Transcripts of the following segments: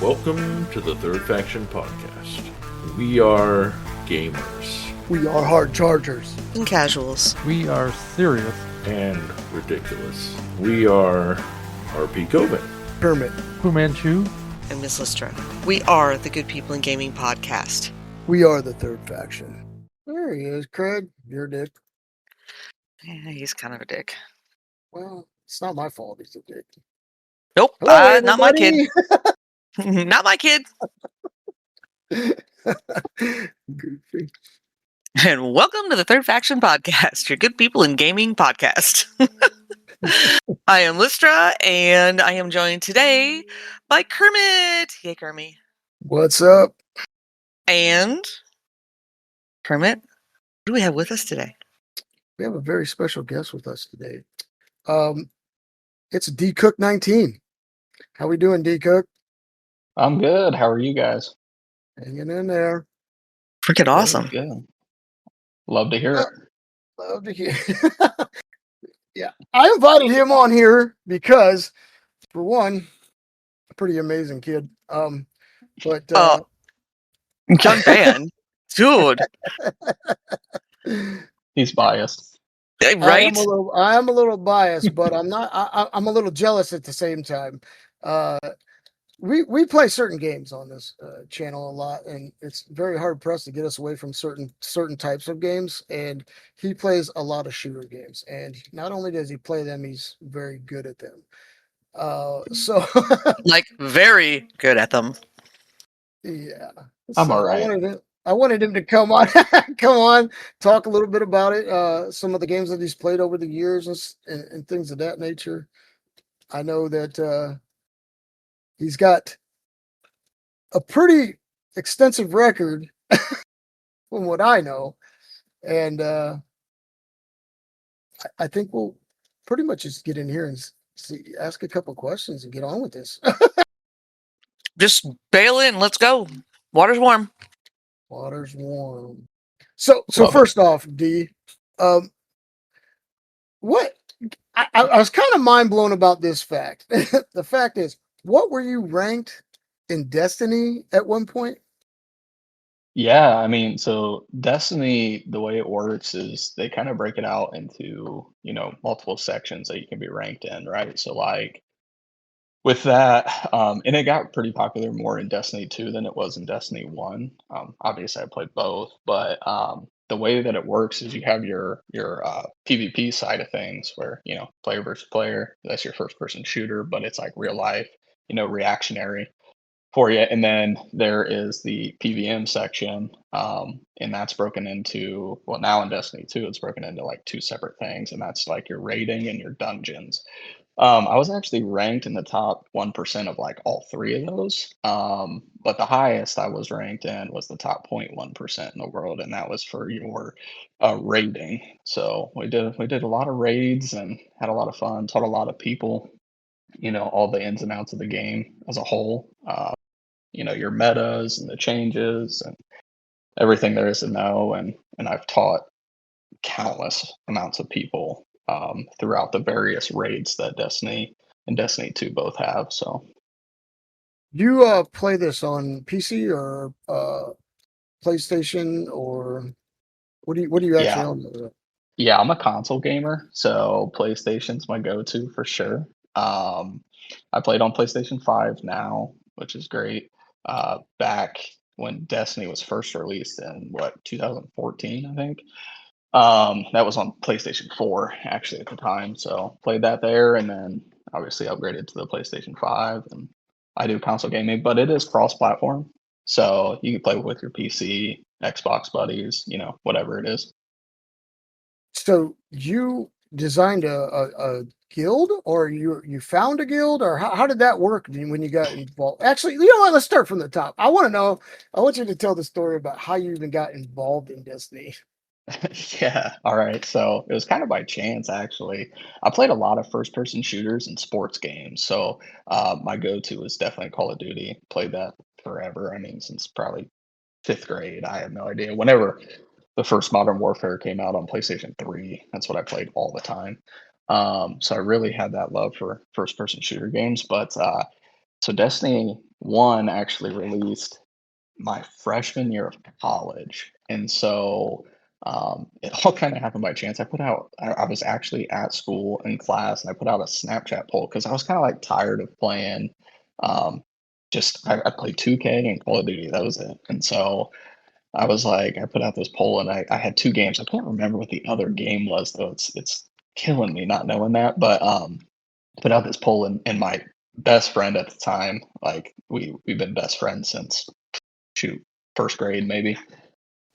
Welcome to the Third Faction Podcast. We are gamers. We are hard chargers. And casuals. We are serious. And ridiculous. We are RP Coven. Kermit. Fu Manchu. And Miss Listra. We are the Good People in Gaming podcast. We are the Third Faction. There he is, Craig. You're a dick. Yeah, he's kind of a dick. Well, it's not my fault he's a dick. Nope, Hello, not my kid. everybody. Not my kid. Goofy. And welcome to the Third Faction podcast, your Good People in Gaming podcast. I am Listra, and I am joined today by Kermit. Yay, Kermit. What's up? And Kermit, what do we have with us today? We have a very special guest with us today. It's DCook19. How we doing, DCook? I'm good. How are you guys? Hanging in there. Freaking awesome. Good. Love to hear it. Love to hear. Yeah, I invited him on here because, for one, a pretty amazing kid. But Young man. Dude. He's biased. Right? I am a little biased, but I'm not. I'm a little jealous at the same time. We play certain games on this channel a lot, and it's very hard pressed to get us away from certain types of games. And he plays a lot of shooter games, and not only does he play them, he's very good at them. So Like, very good at them. yeah, I'm all right. I wanted him to come on, talk a little bit about it. Some of the games that he's played over the years and things of that nature. I know that he's got a pretty extensive record from what I know. And I think we'll pretty much just get in here and ask a couple questions and get on with this. Just bail in. Let's go. Water's warm. Water's warm. So first off, D, what I was kind of mind blown about this fact. The fact is, what were you ranked in Destiny at one point? Yeah, I mean, so Destiny, the way it works is they kind of break it out into, multiple sections that you can be ranked in, right? So like with that, and it got pretty popular more in Destiny 2 than it was in Destiny 1. Obviously I played both, but the way that it works is you have your PvP side of things where, player versus player, that's your first person shooter, but it's like real life, reactionary for you. And then there is the PVM section, and that's broken into, well, now in Destiny 2, it's broken into like two separate things, and that's like your raiding and your dungeons. I was actually ranked in the top 1% of like all three of those. But the highest I was ranked in was the top 0.1% in the world, and that was for your raiding. So we did a lot of raids and had a lot of fun, taught a lot of people, all the ins and outs of the game as a whole. Your metas and the changes and everything there is to know. And I've taught countless amounts of people throughout the various raids that Destiny and Destiny 2 both have. So You play this on PC or PlayStation, or what do you actually own? Yeah, I'm a console gamer, so PlayStation's my go-to for sure. I played on PlayStation 5 now, which is great. Back when Destiny was first released in 2014, I think. That was on PlayStation 4 actually at the time, so played that there, and then obviously upgraded to the PlayStation 5. And I do console gaming, but it is cross-platform, so you can play with your PC, Xbox buddies, whatever it is. So you designed a guild, or you found a guild, or how did that work when you got involved? Actually, you know what? Let's start from the top. I want you to tell the story about how you even got involved in Destiny. Yeah. All right. So it was kind of by chance, actually. I played a lot of first-person shooters and sports games. So my go-to was definitely Call of Duty. Played that forever. I mean, since probably fifth grade. I have no idea. Whenever the first Modern Warfare came out on PlayStation 3, that's what I played all the time. So I really had that love for first-person shooter games. But so Destiny one actually released my freshman year of college, and so it all kind of happened by chance. I was actually at school in class, and I put out a Snapchat poll because I was kind of like tired of playing. Um, I played 2K and Call of Duty. That was it, and so I was like, I put out this poll, and I had two games. I can't remember what the other game was though. It's killing me not knowing that, but put out this poll, and my best friend at the time, like we've been best friends since shoot, first grade maybe.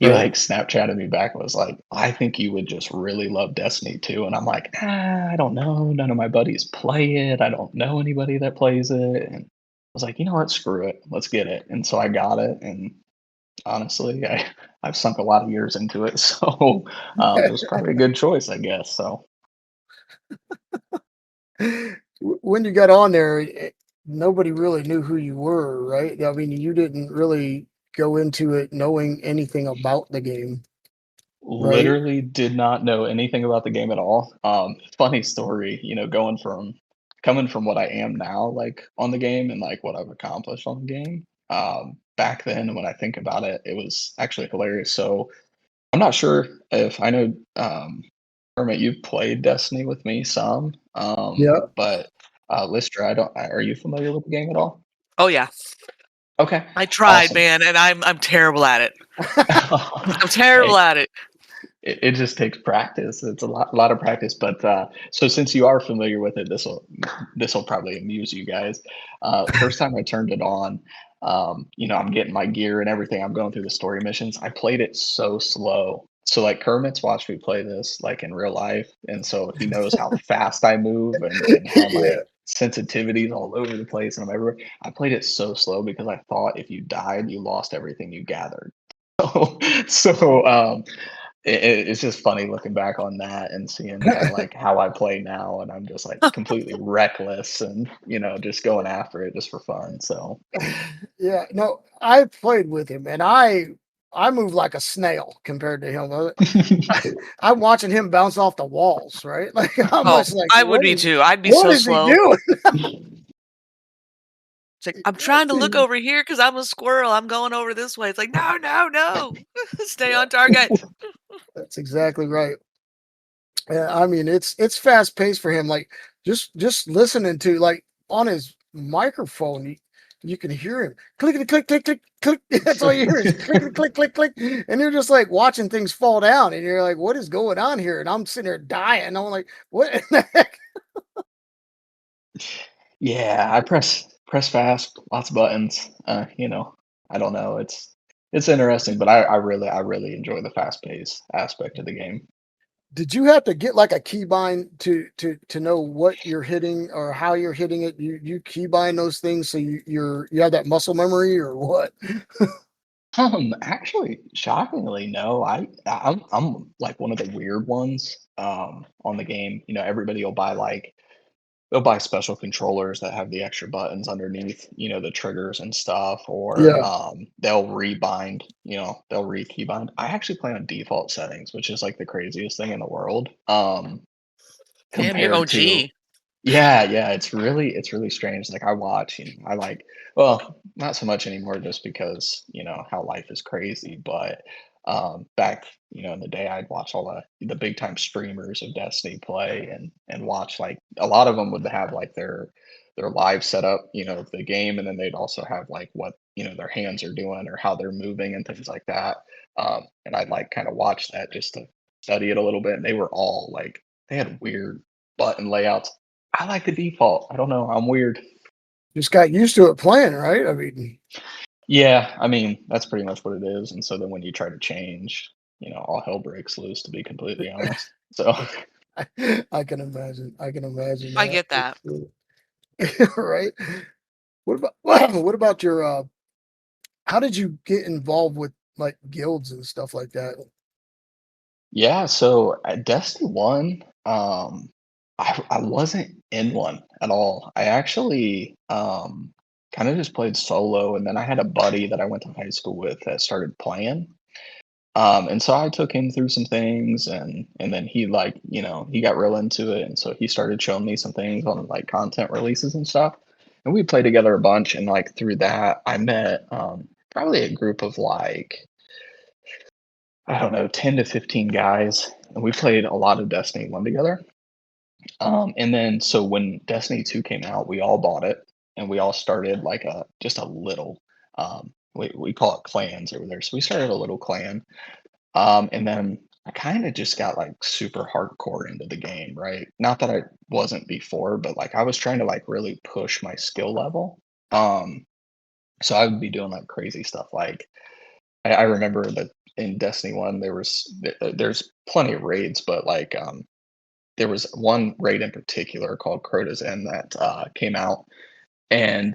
He Right. like Snapchatted me back and was like, I think you would just really love Destiny 2. And I'm like, I don't know. None of my buddies play it. I don't know anybody that plays it. And I was like, you know what? Screw it. Let's get it. And so I got it. And honestly, I've sunk a lot of years into it. So it was probably a good choice, I guess. So When you got on there, nobody really knew who you were, right? I mean, you didn't really go into it knowing anything about the game, right? literally did not know anything about the game at all. Funny story, coming from what I am now, like on the game and like what I've accomplished on the game. Back then, when I think about it, it was actually hilarious. So I'm not sure if I know, Kermit, you've played Destiny with me some, Yeah. but Listra, are you familiar with the game at all? Oh yeah, Okay, I tried, awesome. man, and I'm terrible at it. I'm terrible Hey, at it. it just takes practice. It's a lot of practice. But so since you are familiar with it, this will probably amuse you guys. First time I turned it on, I'm getting my gear and everything. I'm going through the story missions. I played it so slow. So like Kermit's watched me play this like in real life, and so he knows how fast I move and how Yeah. my sensitivity is all over the place and I'm everywhere. I played it so slow because I thought if you died, you lost everything you gathered. So it's just funny looking back on that and seeing kind of like how I play now, and I'm just like completely reckless and just going after it just for fun. So Yeah. No, I played with him, and I move like a snail compared to him. I'm watching him bounce off the walls, right? Like I'm Oh, just like, I would be too. I'd be what so is he slow. doing? It's like, I'm trying to look over here because I'm a squirrel. I'm going over this way. It's like, no, no, no. Stay on target. That's exactly right. Yeah, I mean, it's fast paced for him. Like just listening to like on his microphone, you can hear him clickety click click click click. That's all you hear is clickety click click click, and you're just like watching things fall down, and you're like, what is going on here? And I'm sitting there dying. I'm like, what in the heck? yeah, I press fast, lots of buttons. I don't know. It's interesting, but I really enjoy the fast pace aspect of the game. Did you have to get like a keybind to know what you're hitting or how you're hitting it? You keybind those things so you have that muscle memory or what? Actually, shockingly, no. I'm like one of the weird ones on the game. Everybody will buy like they'll buy special controllers that have the extra buttons underneath, the triggers and stuff, or Yeah. they'll rebind, they'll re-keybind. I actually play on default settings, which is like the craziest thing in the world. Damn, you're Compared to OG. yeah, it's really strange. Like I watch, I like, well, not so much anymore just because, how life is crazy, but back, in the day I'd watch all the big time streamers of Destiny play and watch like a lot of them would have like their live setup, of the game, and then they'd also have like what, their hands are doing or how they're moving and things like that. And I'd like kind of watch that just to study it a little bit. And they were all like they had weird button layouts. I like the default. I don't know. I'm weird. Just got used to it playing, right? I mean, Yeah, I mean, that's pretty much what it is. And so then when you try to change, all hell breaks loose, to be completely honest. So, I can imagine. I can imagine I that. get that. Right. What about what about your how did you get involved with like guilds and stuff like that? yeah. So at Destiny 1, I wasn't in one at all. I actually kind of just played solo. And then I had a buddy that I went to high school with that started playing. And so I took him through some things and then he like, he got real into it. And so he started showing me some things on like content releases and stuff. and we played together a bunch. And like through that, I met probably a group of like, I don't know, 10 to 15 guys, and we played a lot of Destiny 1 together. And then so when Destiny 2 came out, we all bought it and we all started like just a little we call it clans over there. So we started a little clan. And then I kind of just got like super hardcore into the game, right? Not that I wasn't before, but like I was trying to like really push my skill level. So I would be doing like crazy stuff. Like I remember that in Destiny 1 there's plenty of raids, but like there was one raid in particular called Crota's End that came out, and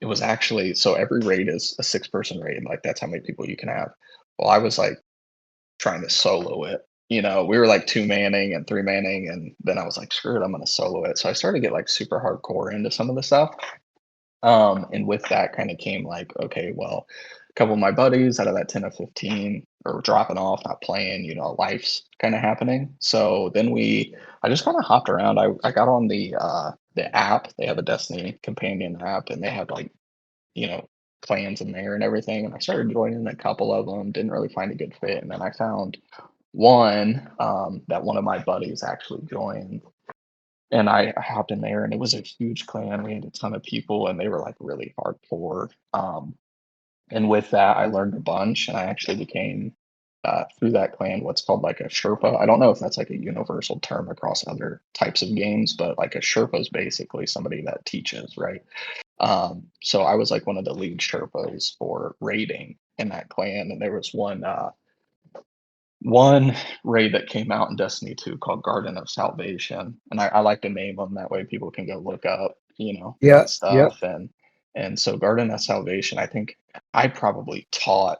it was actually, so every raid is a 6-person raid, like that's how many people you can have. Well, I was like trying to solo it. We were like 2-manning and 3-manning, and then I was like, screw it, I'm gonna solo it. So I started to get like super hardcore into some of the stuff. And with that kind of came like, okay, well, a couple of my buddies out of that 10 or 15 are dropping off, not playing, life's kind of happening. So then I just kind of hopped around. I got on the app. They have a Destiny companion app, and they had like, clans in there and everything. And I started joining a couple of them, didn't really find a good fit. And then I found one that one of my buddies actually joined, and I hopped in there, and it was a huge clan. We had a ton of people, and they were like really hardcore. And with that, I learned a bunch, and I actually became through that clan what's called like a Sherpa. I don't know if that's like a universal term across other types of games, but like a Sherpa is basically somebody that teaches, right? So I was like one of the lead Sherpas for raiding in that clan, and there was one raid that came out in Destiny 2 called Garden of Salvation, and I like to name them that way people can go look up, Yeah, that yeah. stuff. And so Garden of Salvation, I think I probably taught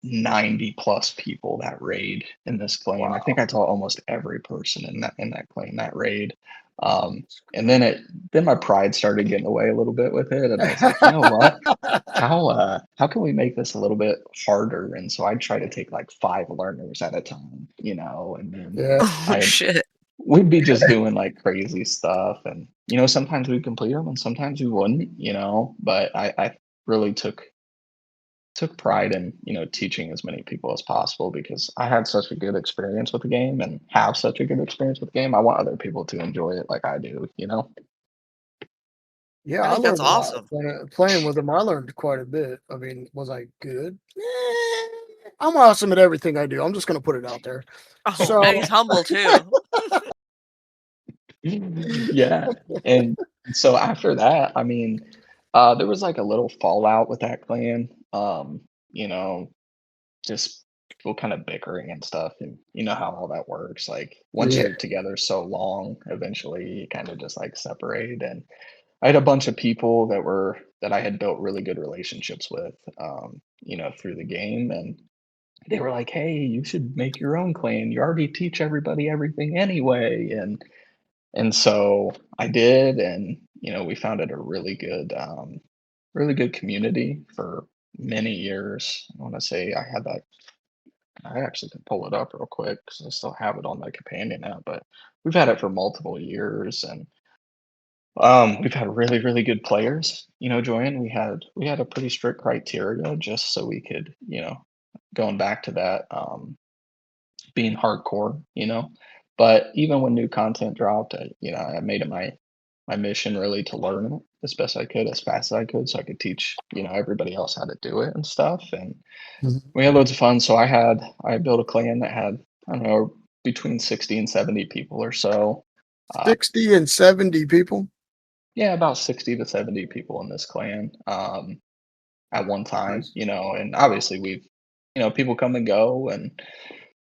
90 plus people that raid in this clan. I think I taught almost every person in that clan that raid. And then my pride started getting away a little bit with it, and I was like, you know what? How can we make this a little bit harder? And so I'd try to take like 5 learners at a time, and then Yeah. Oh shit. we'd be just doing like crazy stuff, and sometimes we'd complete them and sometimes we wouldn't, but I really took pride in teaching as many people as possible, because I had such a good experience with the game and have such a good experience with the game. I want other people to enjoy it like I do. Yeah, I I think that's learned a lot awesome. playing with them. I learned quite a bit. I mean, was I good? I'm awesome at everything I do. I'm just gonna put it out there. Oh, So and he's humble too. Yeah. And so after that, I mean, there was like a little fallout with that clan. You know, just people kind of bickering and stuff, and you know how all that works. Like once yeah, you're together so long, eventually you kind of just like separate. And I had a bunch of people that I had built really good relationships with, through the game, and they were like, "Hey, you should make your own clan. You already teach everybody everything anyway." And so I did, and we founded a really good community for many years. I want to say I had that. I actually can pull it up real quick because I still have it on my companion app, but we've had it for multiple years, and we've had really, really good players, join. We had a pretty strict criteria just so we could, going back to that, being hardcore, But even when new content dropped, I made it my mission really to learn it as best I could, as fast as I could, so I could teach, everybody else how to do it and stuff. And Mhm. we had loads of fun. So I built a clan that had, I don't know, between 60 and 70 people or so. 60 and 70 people. Yeah, about 60 to 70 people in this clan at one time, Nice. and obviously we've, people come and go, and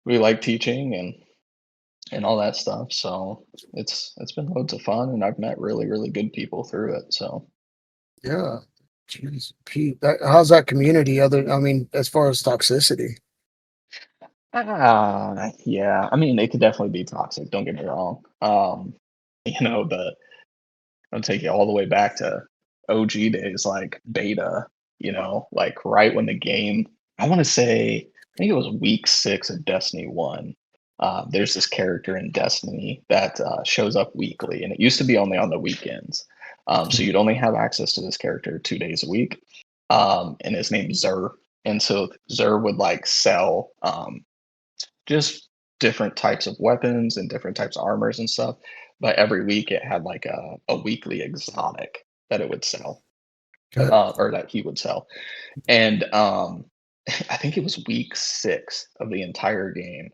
we like teaching and all that stuff. So it's been loads of fun, and I've met really, really good people through it. So Yeah. Jeez, Pete, how's that community? I mean, as far as toxicity. yeah, I mean, it could definitely be toxic, don't get me wrong. The I'll take you all the way back to OG days, like beta, like right when the game, I want to say, I think it was week 6 of Destiny 1. There's this character in Destiny that shows up weekly, and it used to be only on the weekends. So you'd only have access to this character 2 days a week. And his name's Zer. And so Zer would like sell just different types of weapons and different types of armors and stuff. But every week it had like a weekly exotic that it would sell, or that he would sell. And I think it was week 6 of the entire game.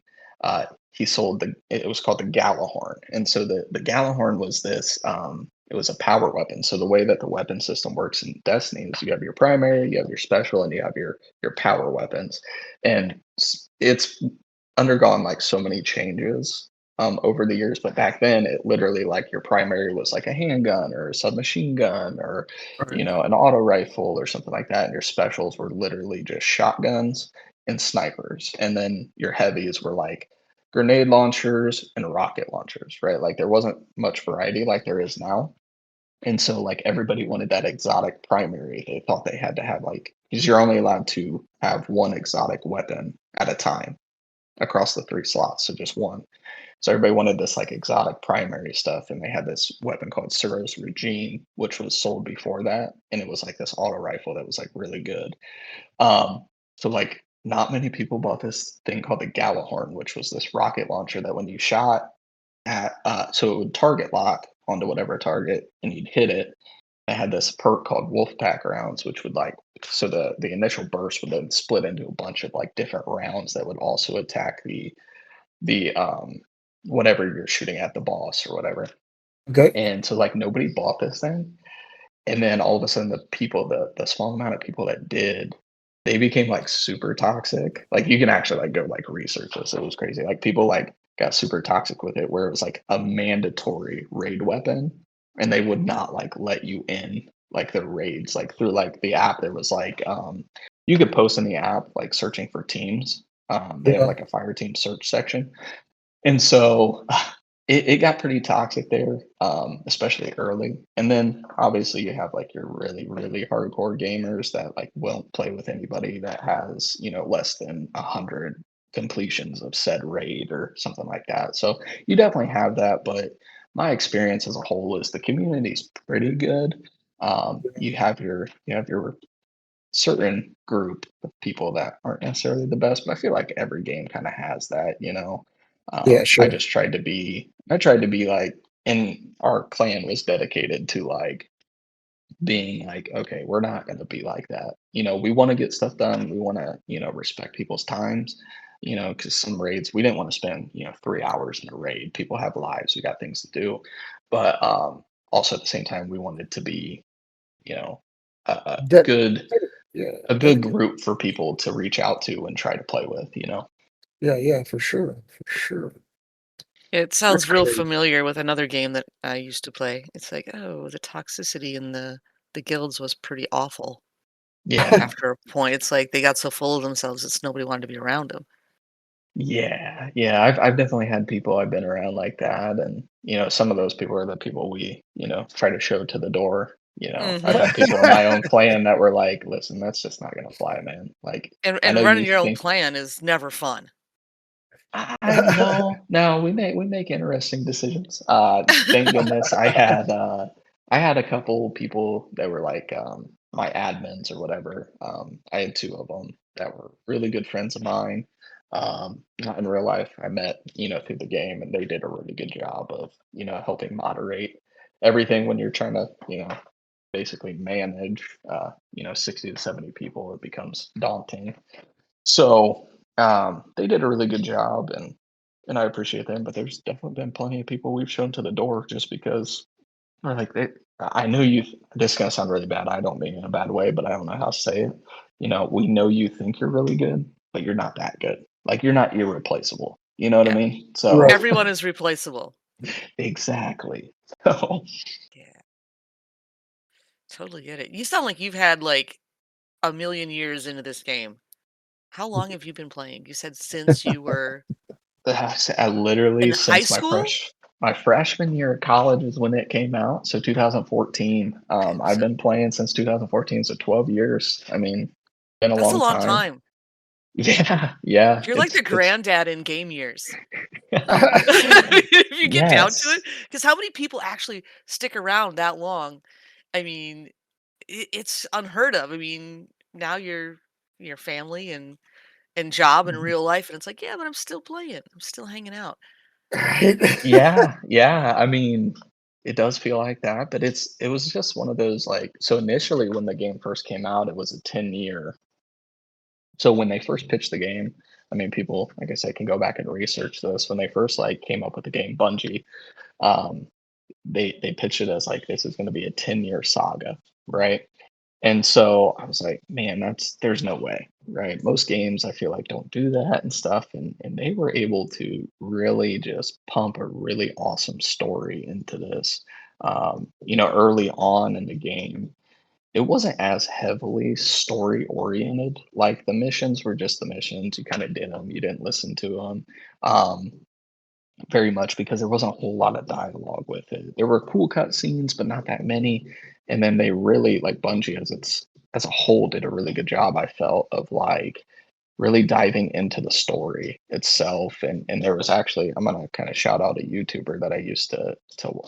He sold it was called the Galahorn. And so the Galahorn was this, it was a power weapon. So the way that the weapon system works in Destiny is you have your primary, you have your special, and you have your power weapons. And it's undergone like so many changes over the years, but back then it literally like your primary was like a handgun or a submachine gun or you know an auto rifle or something like that, and your specials were literally just shotguns and snipers, and then your heavies were like grenade launchers and rocket launchers, right? Like there wasn't much variety like there is now. And so like everybody wanted that exotic primary. They thought they had to have like, because you're only allowed to have one exotic weapon at a time across the 3 slots, so just one. So everybody wanted this like exotic primary stuff, and they had this weapon called Suros Regine, which was sold before that, and it was like this auto rifle that was like really good. So like not many people bought this thing called the Galahorn, which was this rocket launcher that when you shot at, so it would target lock onto whatever target, and you'd hit it. It had this perk called Wolfpack rounds, which would like, so the initial burst would then split into a bunch of like different rounds that would also attack the whatever you're shooting at, the boss or whatever. Okay. And so like nobody bought this thing. And then all of a sudden the small amount of people that did, they became like super toxic. Like you can actually like go like research this. It was crazy. Like people like got super toxic with it, where it was like a mandatory raid weapon, and they would not like let you in like the raids, like through like the app. There was like you could post in the app like searching for teams. They have like a fire team search section. And so it got pretty toxic there, especially early. And then obviously you have like your really, really hardcore gamers that like won't play with anybody that has, you know, less than 100 completions of said raid or something like that. So you definitely have that, but my experience as a whole is the community's pretty good. You have your certain group of people that aren't necessarily the best, but I feel like every game kind of has that, you know. Yeah, sure. I tried to be like, and our clan was dedicated to like being like, okay, we're not going to be like that. You know, we want to get stuff done. We want to, you know, respect people's times, you know, because some raids, we didn't want to spend, you know, 3 hours in a raid. People have lives. We got things to do. But also at the same time, we wanted to be, you know, a good group for people to reach out to and try to play with, you know. Yeah, for sure. It sounds real familiar with another game that I used to play. It's like, oh, the toxicity in the guilds was pretty awful. Yeah. After a point, it's like they got so full of themselves that nobody wanted to be around them. Yeah. I've definitely had people I've been around like that, and you know, some of those people are the people we, you know, try to show to the door. You know, I've had people in my own clan that were like, "Listen, that's just not gonna fly, man." Like, And I know running you your own think clan is never fun. no, we make interesting decisions. Thank goodness I had a couple people that were like my admins or whatever. I had 2 of them that were really good friends of mine. Not in real life. I met, you know, through the game, and they did a really good job of, you know, helping moderate everything when you're trying to, you know, basically manage, you know, 60 to 70 people. It becomes daunting. So they did a really good job, and I appreciate them. But there's definitely been plenty of people we've shown to the door just because we're like, I know you. This is gonna sound really bad. I don't mean it in a bad way, but I don't know how to say it. You know, we know you think you're really good, but you're not that good. Like you're not irreplaceable. You know what I mean? So Everyone is replaceable. Exactly. So Yeah. Totally get it. You sound like you've had like a million years into this game. How long have you been playing? You said since you were I literally in high since school? my freshman year of college is when it came out. So 2014. I've been playing since 2014, so 12 years. I mean, been a That's a long long time. time. Yeah. You're like the granddad in game years. Yes. If you get down to it, because how many people actually stick around that long I mean, it's unheard of. I mean, now your family and job and real life, and it's like, yeah, but I'm still playing. I'm still hanging out. Right? Yeah, yeah. I mean, it does feel like that, but it was just one of those like so initially when the game first came out, it was a 10-year. So when they first pitched the game, I mean, people, like I said, can go back and research this. When they first like came up with the game, Bungie, um, they pitched it as like this is going to be a 10-year saga, right? And so I was like, man, there's no way, right? Most games I feel like don't do that and stuff. And they were able to really just pump a really awesome story into this. Early on in the game, it wasn't as heavily story oriented. Like the missions were just the missions. You kind of did them, you didn't listen to them. Very much because there wasn't a whole lot of dialogue with it. There were cool cutscenes, but not that many. And then they really like Bungie as a whole did a really good job, I felt, of like really diving into the story itself. And there was actually I'm gonna kind of shout out a YouTuber that I used to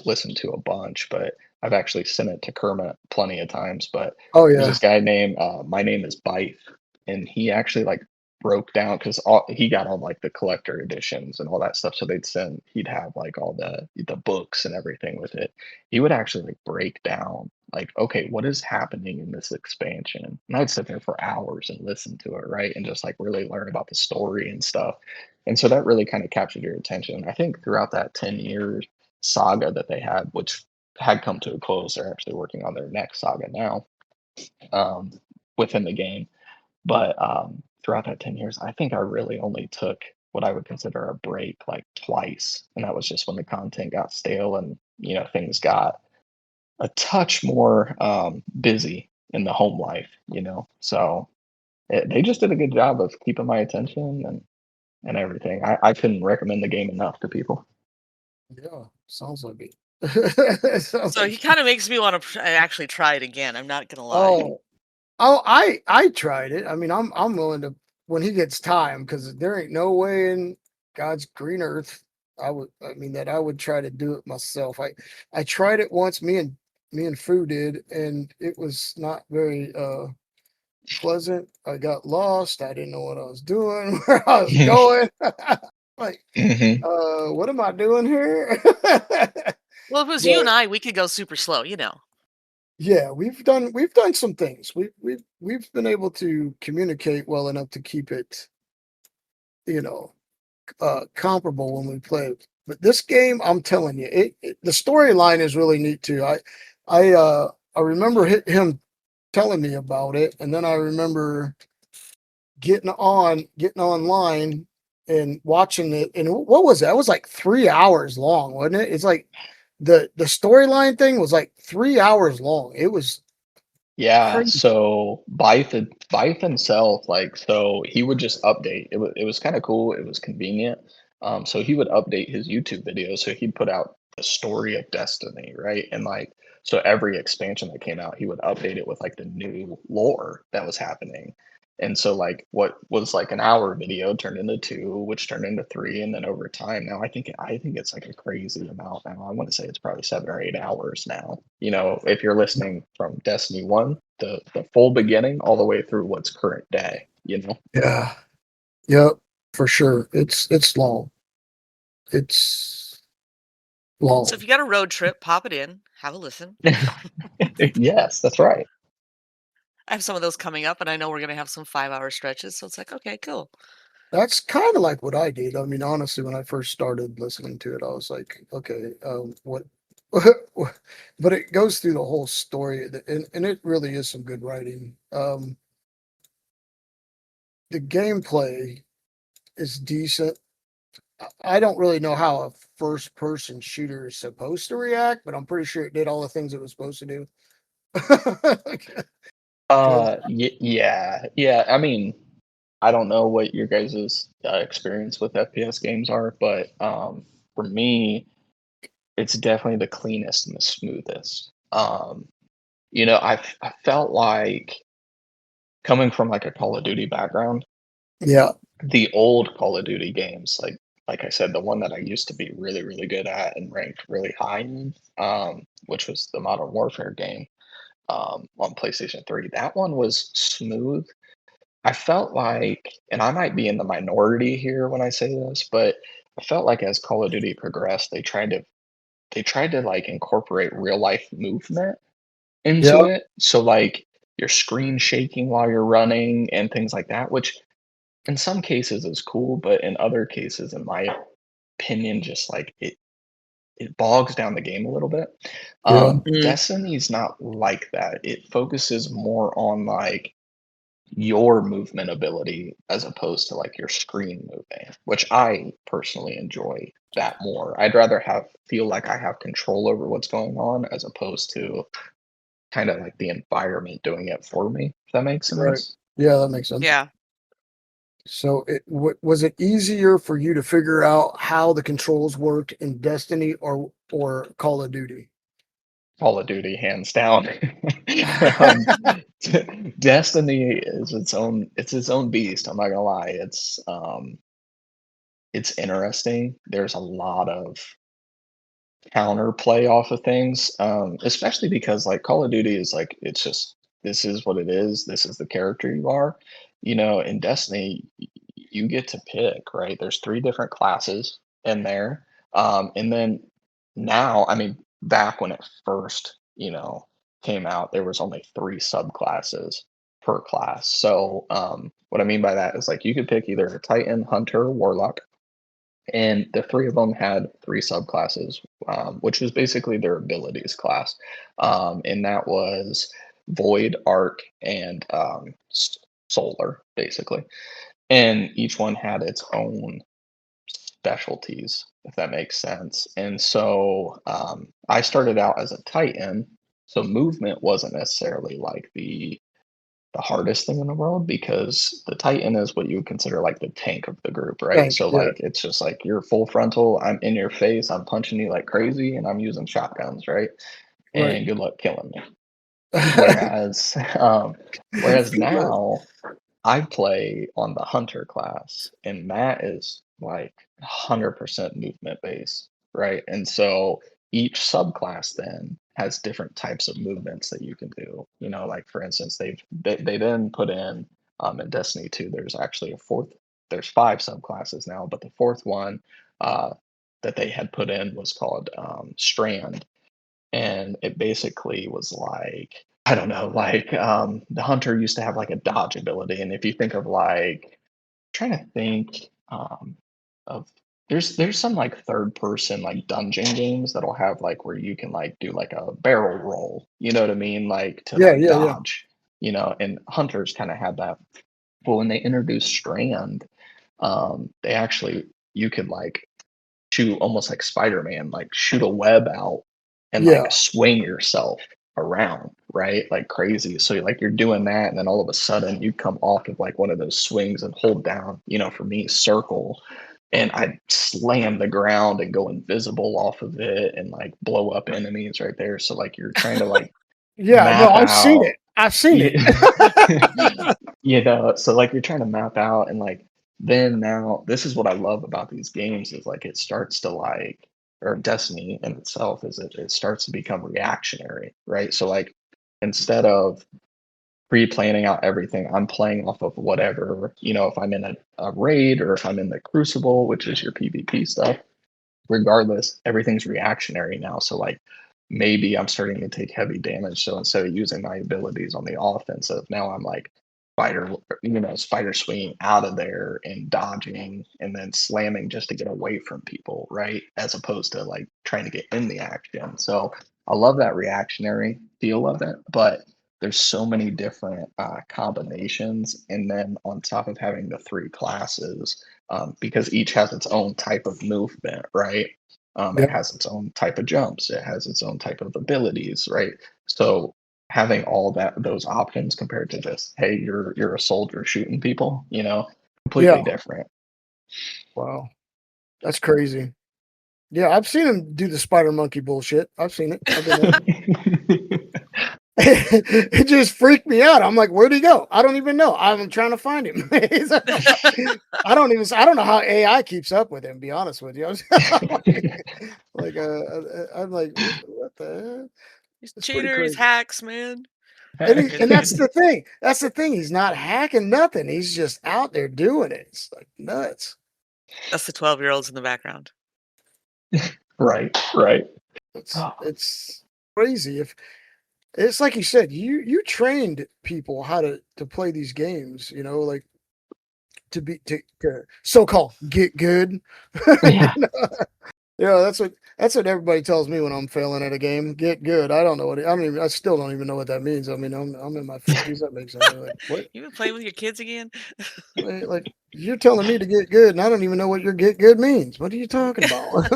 listen to a bunch, but I've actually sent it to Kermit plenty of times. But Oh there's yeah. this guy named My Name is Byte, and he actually like broke down because he got all like the collector editions and all that stuff. So he'd have like all the books and everything with it. He would actually like break down like, okay, what is happening in this expansion? And I'd sit there for hours and listen to it, right? And just like really learn about the story and stuff. And so that really kind of captured your attention. I think throughout that 10 year saga that they had, which had come to a close, they're actually working on their next saga now, um, within the game. But throughout that 10 years, I think I really only took what I would consider a break like twice. And that was just when the content got stale and, things got a touch more busy in the home life, So they just did a good job of keeping my attention and everything. I couldn't recommend the game enough to people. Yeah, sounds like it. It sounds So like he kind of makes me want to actually try it again. I'm not gonna lie. I tried it. I mean, I'm willing to when he gets time because there ain't no way in God's green earth that I would try to do it myself. I tried it once. Me and Fu did, and it was not very pleasant. I got lost. I didn't know what I was doing, where I was going. Like, Hmm. what am I doing here? Well, if it was you But and I, we could go super slow. yeah, we've done some things. We've been able to communicate well enough to keep it, you know, comparable when we play. But this game, I'm telling you, the storyline is really neat too. I remember him telling me about it, and then I remember getting online and watching it. And what was that? It was like 3 hours long, wasn't it? It's like the storyline thing was like 3 hours long. It was Yeah, crazy. so Byth himself, like, so he would just update. It was kind of cool. It was convenient. So he would update his YouTube videos. So he'd put out the story of Destiny, right? And like, so every expansion that came out, he would update it with like the new lore that was happening. And so like what was like an hour video turned into two, which turned into three, and then over time now I think it's like a crazy amount now. I want to say it's probably 7 or 8 hours now. If you're listening from Destiny 1, the full beginning all the way through what's current day. Yeah. Yep. For sure. It's long. It's So if long. you got a road trip, pop it in, have a listen. Yes, that's right. I have some of those coming up, and I know we're gonna have some 5-hour stretches. So it's like, okay, cool. That's kind of like what I did. I mean, honestly, when I first started listening to it, I was like, okay, what? But it goes through the whole story, and it really is some good writing. The gameplay is decent. I don't really know how a first person shooter is supposed to react, but I'm pretty sure it did all the things it was supposed to do. 'Cause- Yeah, yeah. I mean, I don't know what your guys' experience with FPS games are, but for me, it's definitely the cleanest and the smoothest. I felt like coming from like a Call of Duty background, yeah, the old Call of Duty games, like I said, the one that I used to be really, really good at and ranked really high in, which was the Modern Warfare game. on PlayStation 3. That one was smooth. I felt like, and I might be in the minority here when I say this, but I felt like as Call of Duty progressed, they tried to like incorporate real life movement into Yeah. it. So like your screen shaking while you're running and things like that, which in some cases is cool, but in other cases, in my opinion, just like it bogs down the game a little bit. Yeah. Destiny's not like that. It focuses more on like your movement ability as opposed to like your screen moving, which I personally enjoy that more. I'd rather feel like I have control over what's going on as opposed to kind of like the environment doing it for me, if that makes Right. sense. Yeah, that makes sense. Yeah. So was it easier for you to figure out how the controls worked in Destiny or Call of Duty? Call of Duty, hands down. Destiny is its own beast. I'm not gonna lie. It's interesting. There's a lot of counterplay off of things, especially because like Call of Duty is like it's just this is what it is. This is the character you are. In Destiny, you get to pick, right? There's 3 different classes in there, and then now, I mean, back when it first, came out, there was only 3 subclasses per class. So, what I mean by that is like you could pick either a Titan, Hunter, or Warlock, and the 3 of them had 3 subclasses, which was basically their abilities class, and that was Void, Arc, and Solar, basically. And each one had its own specialties, if that makes sense. And so I started out as a Titan, so movement wasn't necessarily like the hardest thing in the world because the Titan is what you would consider like the tank of the group, right? Tank, So yeah. like it's just like you're full frontal, I'm in your face, I'm punching you like crazy, and I'm using shotguns, right? Right. And good luck killing me. Whereas now I play on the Hunter class, and that is like 100% movement based, right? And so each subclass then has different types of movements that you can do. Like for instance, they then put in Destiny 2, there's actually there's 5 subclasses now, but the 4th one that they had put in was called Strand, and it basically was like I don't know, like the hunter used to have like a dodge ability, and if you think of like trying to think of there's some like third person like dungeon games that'll have like where you can like do like a barrel roll, you know what I mean, like to Yeah, like yeah, yeah. dodge, and hunters kind of had that. But when they introduced Strand, they actually you could like shoot almost like Spider-Man, like shoot a web out and Yeah. like swing yourself around, right? Like crazy. So like you're doing that, and then all of a sudden you come off of like one of those swings and hold down, for me, circle, and I slam the ground and go invisible off of it and like blow up enemies right there. So like you're trying to like Yeah, no, map I've seen out. it. I've seen it. So like you're trying to map out, and like then now this is what I love about these games is like it starts to like, or Destiny in itself is it starts to become reactionary, right? So like instead of pre-planning out everything, I'm playing off of whatever, if I'm in a raid or if I'm in the Crucible, which is your PvP stuff, regardless, everything's reactionary now. So like maybe I'm starting to take heavy damage. So instead of using my abilities on the offensive, now I'm like spider swinging out of there and dodging and then slamming just to get away from people, right? As opposed to like trying to get in the action. So I love that reactionary feel of it, but there's so many different combinations. And then on top of having the 3 classes, because each has its own type of movement, right? It Yeah. has its own type of jumps. It has its own type of abilities, right? So having all those options compared to just, hey, you're a soldier shooting people, completely Yeah. different. Wow. That's crazy. Yeah, I've seen him do the spider monkey bullshit. I've seen it. I've been there. It just freaked me out. I'm like, where'd he go? I don't even know. I'm trying to find him. I don't know how AI keeps up with him, be honest with you. I'm like, what the hell? He's It's pretty cheater, he's crazy. hacks, man. and that's the thing. That's the thing. He's not hacking nothing. He's just out there doing it. It's like nuts. That's the 12-year-olds in the background. Right. It's crazy. If it's like you said, you trained people how to play these games, like to so-called get good. Yeah. That's what everybody tells me when I'm failing at a game. Get good. I don't know what I still don't even know what that means. I mean, I'm in my 50s. That makes sense. Like, what? You been playing with your kids again? Like you're telling me to get good, and I don't even know what your get good means. What are you talking about?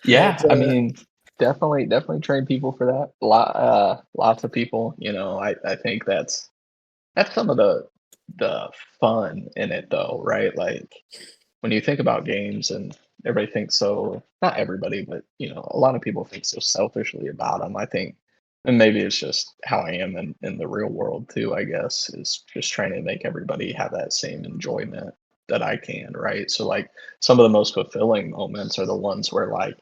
Yeah, But, I mean, definitely train people for that. Lots of people. I think that's some of the fun in it, though, right? Like when you think about games, and everybody thinks so. Not everybody, but a lot of people think so selfishly about them. I think, and maybe it's just how I am in the real world too. I guess is just trying to make everybody have that same enjoyment that I can, right? So like some of the most fulfilling moments are the ones where like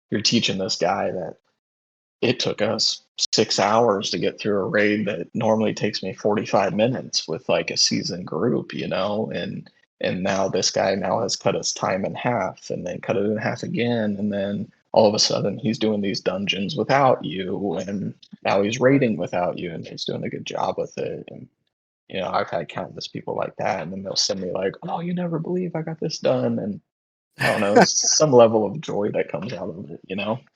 you're teaching this guy that it took us 6 hours to get through a raid that normally takes me 45 minutes with like a seasoned group, and now this guy now has cut his time in half and then cut it in half again, and then all of a sudden he's doing these dungeons without you, and now he's raiding without you, and he's doing a good job with it. And I've had countless people like that, and then they'll send me like, "Oh, you never believe I got this done," and I don't know, it's some level of joy that comes out of it.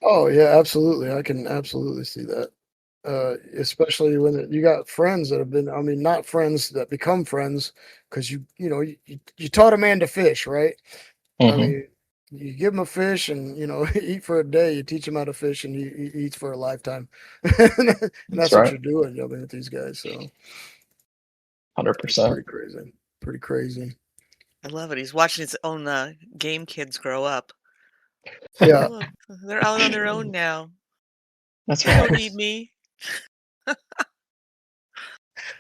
oh yeah, absolutely. I can absolutely see that. Especially when you got friends that have been, I mean, not friends that become friends because you taught a man to fish, right? I Mhm. mean, you give him a fish and eat for a day. You teach him how to fish, and he eats for a lifetime. And That's that's what right. you're doing, with these guys. So 100%. pretty crazy, pretty crazy. I love it. He's watching his own game kids grow up. Yeah. Look, they're out on their own now. That's They don't right. need me.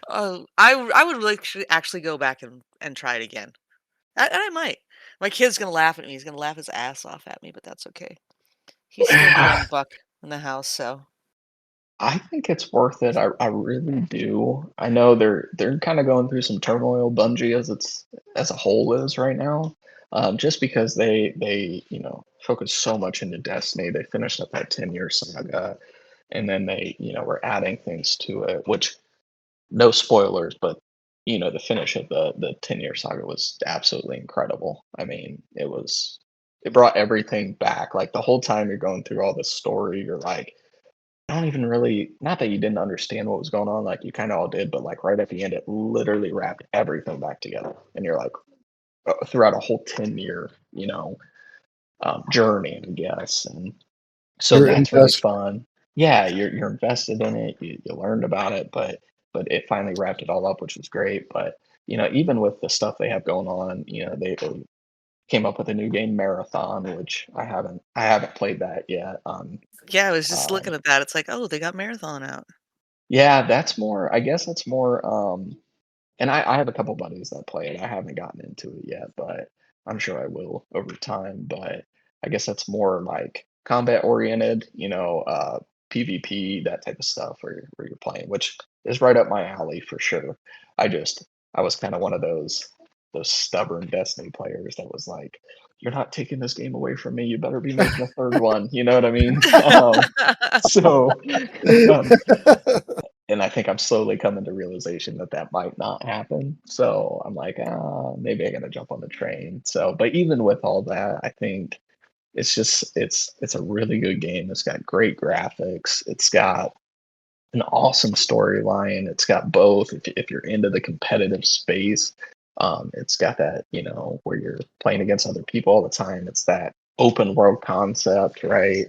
I would like to actually go back and try it again. I might. My kid's gonna laugh at me. He's gonna laugh his ass off at me, but that's okay. He's still the young buck in the house, so I think it's worth it. I really do. I know they're kind of going through some turmoil, Bungie as a whole is right now. Just because they focus so much into Destiny. They finished up that 10-year saga, and then they were adding things to it, which no spoilers, but the finish of the 10-year saga was absolutely incredible. I mean, it brought everything back. Like the whole time you're going through all this story, you're like, I don't even really, not that you didn't understand what was going on, like you kind of all did, but like right at the end, it literally wrapped everything back together. And you're like, throughout a whole 10-year, journey, I guess. And so You're that's really invested. fun. Yeah, you're invested in it. You learned about it, but it finally wrapped it all up, which was great. But even with the stuff they have going on, they came up with a new game, Marathon, which I haven't played that yet. yeah, I was just Um, looking at that. It's like, oh, they got Marathon out. yeah, that's more. I guess that's more. And I have a couple buddies that play it. I haven't gotten into it yet, but I'm sure I will over time. But I guess that's more like combat oriented, PvP, that type of stuff where you're playing, which is right up my alley for sure. I was kind of one of those stubborn Destiny players that was like, "You're not taking this game away from me. You better be making a third one." You know what I mean? So, um, and I think I'm slowly coming to realization that that might not happen. So I'm like, maybe I gotta jump on the train. So, but even with all that, I think it's a really good game. It's got great graphics. It's got an awesome storyline. It's got both. If you're into the competitive space, it's got that where you're playing against other people all the time. It's that open world concept, right?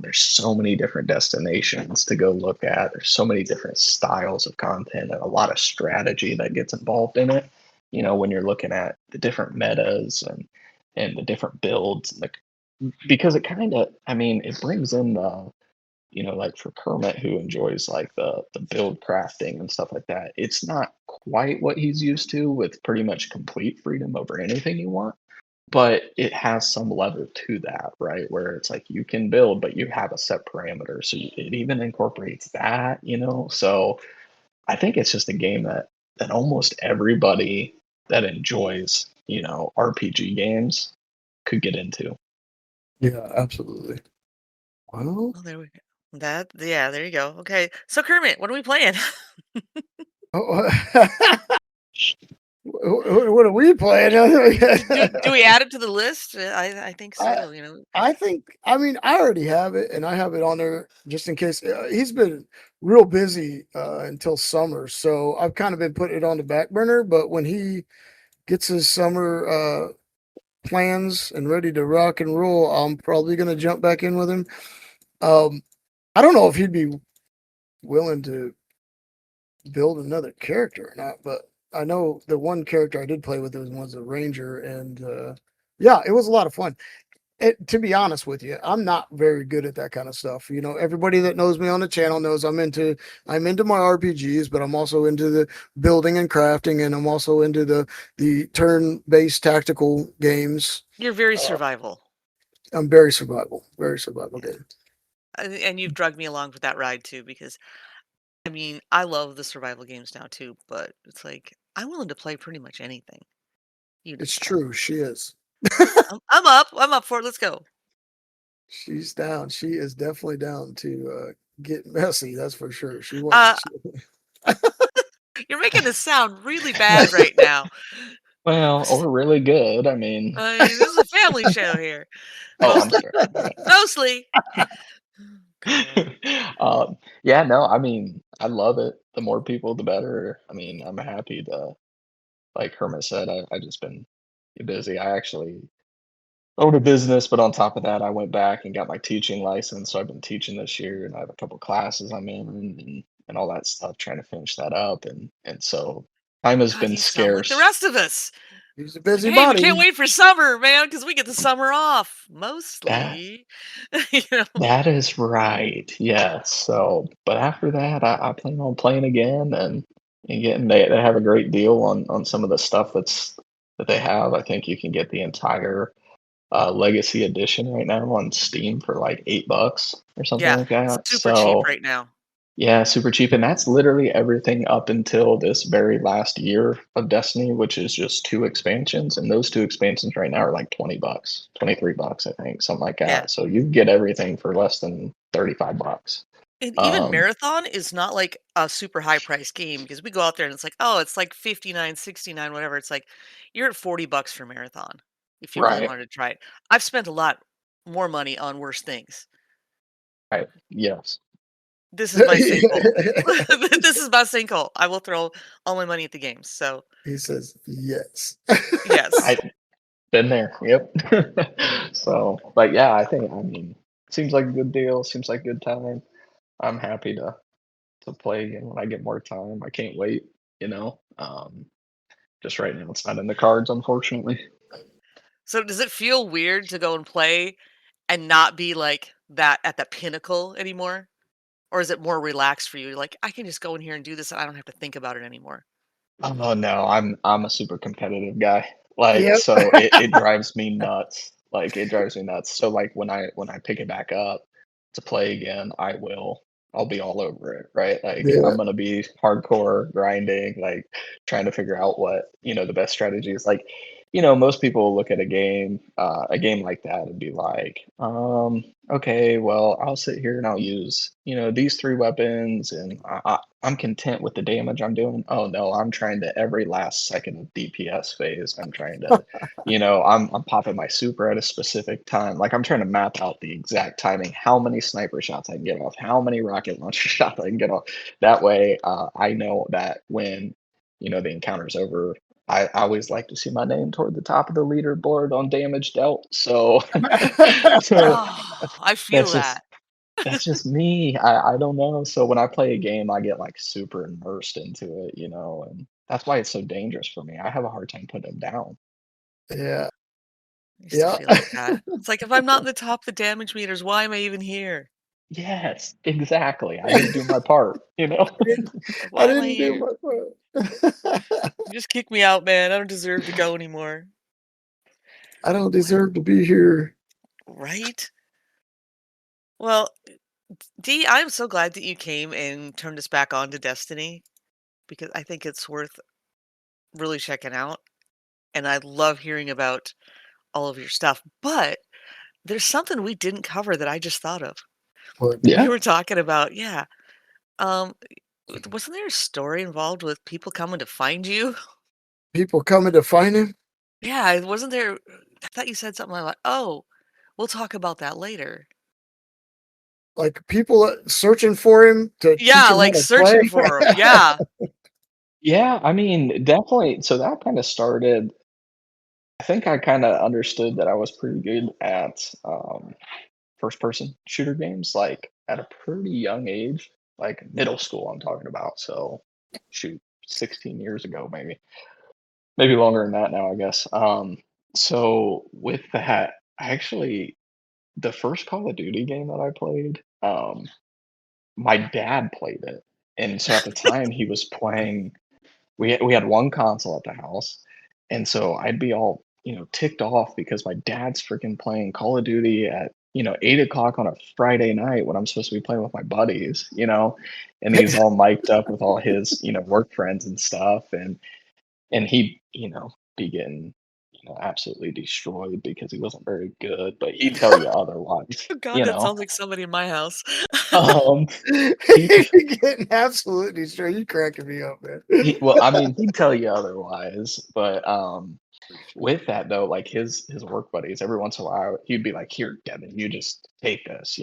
There's so many different destinations to go look at. There's so many different styles of content and a lot of strategy that gets involved in it. When you're looking at the different metas and the different builds, because it kind of, I mean, it brings in the like for Kermit, who enjoys like the build crafting and stuff like that, it's not quite what he's used to with pretty much complete freedom over anything you want. but it has some level to that, right? Where it's like you can build, but you have a set parameter. So it even incorporates that, you know? So I think it's just a game that almost everybody that enjoys, you know, RPG games could get into. Yeah, absolutely. Well, Oh, there we go. Yeah, there you go. Okay. So Kermit, what are we playing? oh, what are we playing? do we add it to the list? I think I so, you know. I think I mean I already have it, and I have it on there just in case. He's been real busy until summer, so I've kind of been putting it on the back burner. But when he gets his summer plans and ready to rock and roll, I'm probably gonna jump back in with him. Um, I don't know if he'd be willing to build another character or not, but I know the one character I did play with was a ranger, and yeah, it was a lot of fun. To be honest with you, I'm not very good at that kind of stuff. You know, everybody that knows me on the channel knows I'm into my RPGs, but I'm also into the building and crafting, and I'm also into the turn-based tactical games. You're very Uh, survival. I'm very survival game. And you've drugged me along for that ride too, because I mean, I love the survival games now too, but it's like I'm willing to play pretty much anything. You It's know. true. She is. I'm up. I'm up for it. Let's go. She's down. She is definitely down to get messy. That's for sure. She Uh, wants. you're making this sound really bad right now. Well, or really good. I mean, I mean, this is a family show here. oh, I'm Mostly. sorry. Mostly. God. Yeah, no, I mean, I love it. The more people, the better. I mean, I'm happy to, like Hermit said, I just been busy. I actually own a business, but on top of that, I went back and got my teaching license. So I've been teaching this year, and I have a couple classes I'm in, and all that stuff, trying to finish that up, and so time has God, been you sound like the scarce. rest of us. He's a It's like, busy hey, we can't body. wait for summer, man, because we get the summer off. That Mostly. You know. that is right. Yes. So, but after that, I plan on playing again and getting they have a great deal on some of the stuff that they have. I think you can get the entire Legacy Edition right now on Steam for like $8 or something Yeah. like that. Super cheap So right now. yeah, super cheap, and that's literally everything up until this very last year of Destiny, which is just 2 expansions, and those 2 expansions right now are like $20, $23, I think, something like Yeah. that. So you get everything for less than $35. And even Um, Marathon is not like a super high price game because we go out there and it's like, oh, it's like 59, 69, whatever. It's like you're at $40 for Marathon if you really right, wanted to try it. I've spent a lot more money on worse things. right, yes. This is my sinkhole. This is my sinkhole. I will throw all my money at the games. So He says yes. yes. I've been there, yep. So, but yeah, I mean, seems like a good deal, seems like a good time. I'm happy to play again when I get more time. I can't wait, you know. Just right now, it's not in the cards, unfortunately. So does it feel weird to go and play and not be like that at the pinnacle anymore? Or is it more relaxed for you? Like, I can just go in here and do this and I don't have to think about it anymore. Oh no, I'm a super competitive guy. Like, Yep. so it drives me nuts. Like, it drives me nuts. So like when I pick it back up to play again, I'll be all over it, right? Like Yeah. I'm gonna be hardcore grinding, like trying to figure out what, the best strategy is. Like, most people look at a game like that and be like, okay, well, I'll sit here and I'll use, these 3 weapons, and I'm content with the damage I'm doing. Oh no, I'm trying to every last second of DPS phase. I'm trying to, I'm popping my super at a specific time. Like I'm trying to map out the exact timing, how many sniper shots I can get off, how many rocket launcher shots I can get off. That way, I know that when, the encounter's over, I always like to see my name toward the top of the leaderboard on damage dealt. So, so Oh, I feel that's just that. that's just me. I don't know. So when I play a game, I get like super immersed into it, and that's why it's so dangerous for me. I have a hard time putting it down. Yeah. I used to Yeah. feel like that. It's like if I'm not in the top of the damage meters, why am I even here? Yes, exactly. I didn't do my part, Like, I why am I didn't do here? my part. Just kick me out, man. I don't deserve to go anymore. I don't deserve to be here. Right? Well, Dee, I'm so glad that you came and turned us back on to Destiny because I think it's worth really checking out. And I love hearing about all of your stuff. But there's something we didn't cover that I just thought of. But We Yeah. were talking about, wasn't there a story involved with people coming to find you? people coming to find him, Yeah, wasn't there? I thought you said something like, "Oh, we'll talk about that later." like people searching for him to teach Yeah, him how like to play. searching for him. Yeah. Yeah, I mean, definitely. So that kind of started. I think I kind of understood that I was pretty good at first person shooter games, like at a pretty young age, like middle school, I'm talking about. So, shoot, 16 years ago, maybe longer than that now, I guess. So with that, actually, the first Call of Duty game that I played, my dad played it, and so at the time he was playing. We had one console at the house, and so I'd be all, ticked off because my dad's freaking playing Call of Duty at, 8 o'clock on a Friday night when I'm supposed to be playing with my buddies, and he's all mic'd up with all his, work friends and stuff, and he'd, be getting, absolutely destroyed because he wasn't very good, but he'd tell you otherwise, Oh God, that sounds like somebody in my house. Um, he Getting absolutely straight. You cracking me up, man. well, I mean, he'd tell you otherwise, but with that though, like his work buddies, every once in a while, he'd be like, "Here, Devin, you just take this,"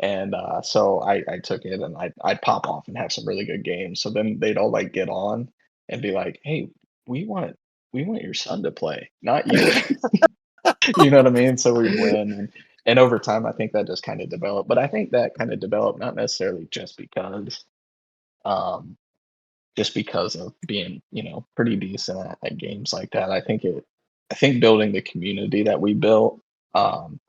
And so I took it and I'd pop off and have some really good games. So then they'd all like get on and be like, "Hey, we want we want your son to play, not you." You know what I mean? So we'd win, and over time, I think that just kind of developed. But I think that kind of developed not necessarily um, just because of being, pretty decent at games like that. I think building the community that we built, and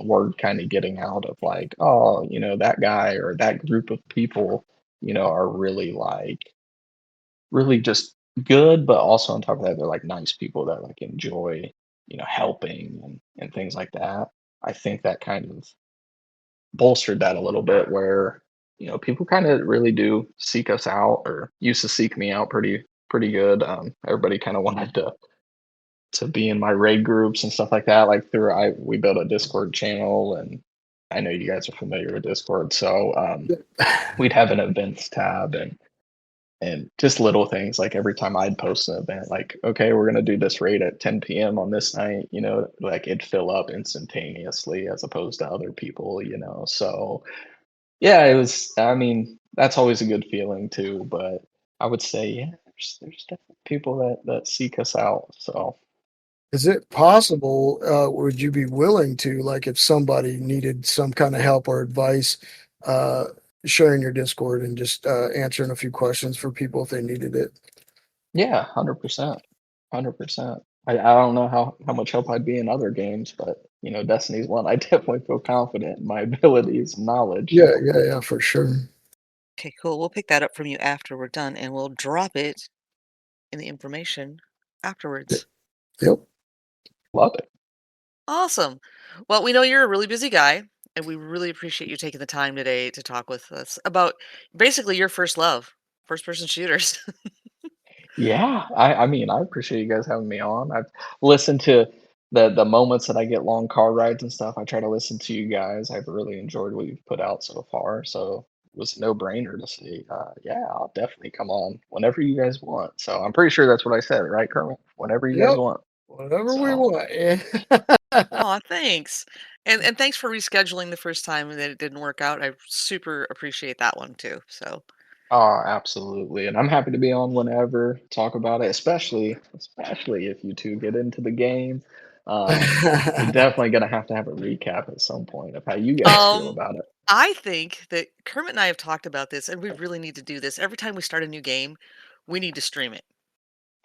word kind of getting out of like, oh, that guy or that group of people, are really really just good, but also on top of that, they're like nice people that like enjoy, helping and things like that. I think that kind of bolstered that a little bit where, people kind of really do seek us out or used to seek me out pretty good. Everybody kind of wanted to be in my raid groups and stuff like that. Like we built a Discord channel, and I know you guys are familiar with Discord. So we'd have an events tab and just little things like every time I'd post an event, like, okay, we're gonna do this raid at 10 p.m. on this night, like it'd fill up instantaneously as opposed to other people, So yeah, it was. I mean, that's always a good feeling too. But I would say, yeah, there's definitely people that seek us out. So Is it possible, would you be willing to, like, if somebody needed some kind of help or advice, uh, sharing your Discord and just answering a few questions for people if they needed it? yeah, 100%, 100%. I don't know how much help I'd be in other games, but Destiny's one. I definitely feel confident in my abilities and knowledge. Yeah, yeah, for sure. Okay, cool. We'll pick that up from you after we're done, and we'll drop it in the information afterwards. Yep. Love it. Awesome. Well, we know you're a really busy guy, and we really appreciate you taking the time today to talk with us about basically your first love, first person shooters. Yeah, I mean, I appreciate you guys having me on. I've listened to the moments that I get long car rides and stuff. I try to listen to you guys. I've really enjoyed what you've put out so far. So it was a no-brainer to say, yeah, I'll definitely come on whenever you guys want. So I'm pretty sure that's what I said, right, Kermit? Whenever you guys Yep. want. Whatever we So, want. Yeah. Aw, thanks. And thanks for rescheduling the first time that it didn't work out. I super appreciate that one too. So, oh, absolutely. And I'm happy to be on whenever, talk about it, especially if you two get into the game. We're definitely gonna have to have a recap at some point of how you guys feel um, about it. I think that Kermit and I have talked about this, and we really need to do this. Every time we start a new game, we need to stream it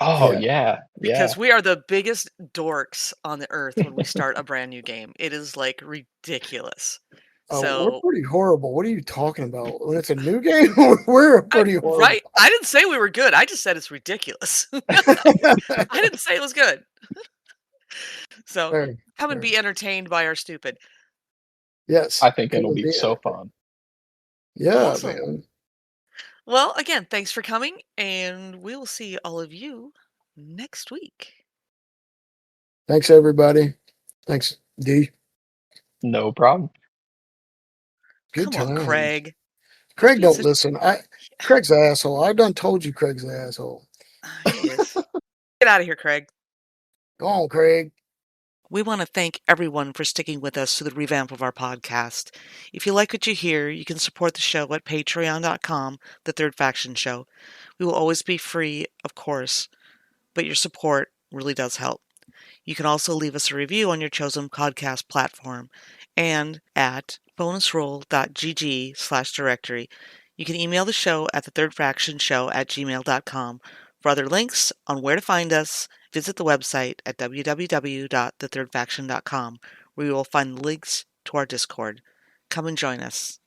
Oh Yeah. yeah, yeah. because we are the biggest dorks on the earth when we start a brand new game. It is like ridiculous. We're So, pretty horrible. What are you talking about? When it's a new game, we're pretty horrible. right? I didn't say we were good. I just said it's ridiculous. I didn't say it was good. So Very, come and very. be entertained by our stupid. Yes. I think come it'll and be so entertained. fun. Yeah, Awesome. man. Well, again, thanks for coming, and we will see all of you next week. Thanks, everybody. Thanks, D. No problem. Good Come on, times. Craig. Craig Be don't such- listen. Craig's an asshole. I done told you Craig's an asshole. He is. Get out of here, Craig. Go on, Craig. We want to thank everyone for sticking with us through the revamp of our podcast. If you like what you hear, you can support the show at patreon.com, The Third Faction Show. We will always be free, of course, but your support really does help. You can also leave us a review on your chosen podcast platform and at bonusroll.gg/directory. You can email the show at thethirdfactionshow@gmail.com. For other links on where to find us, visit the website at www.thethirdfaction.com, where you will find links to our Discord. Come and join us.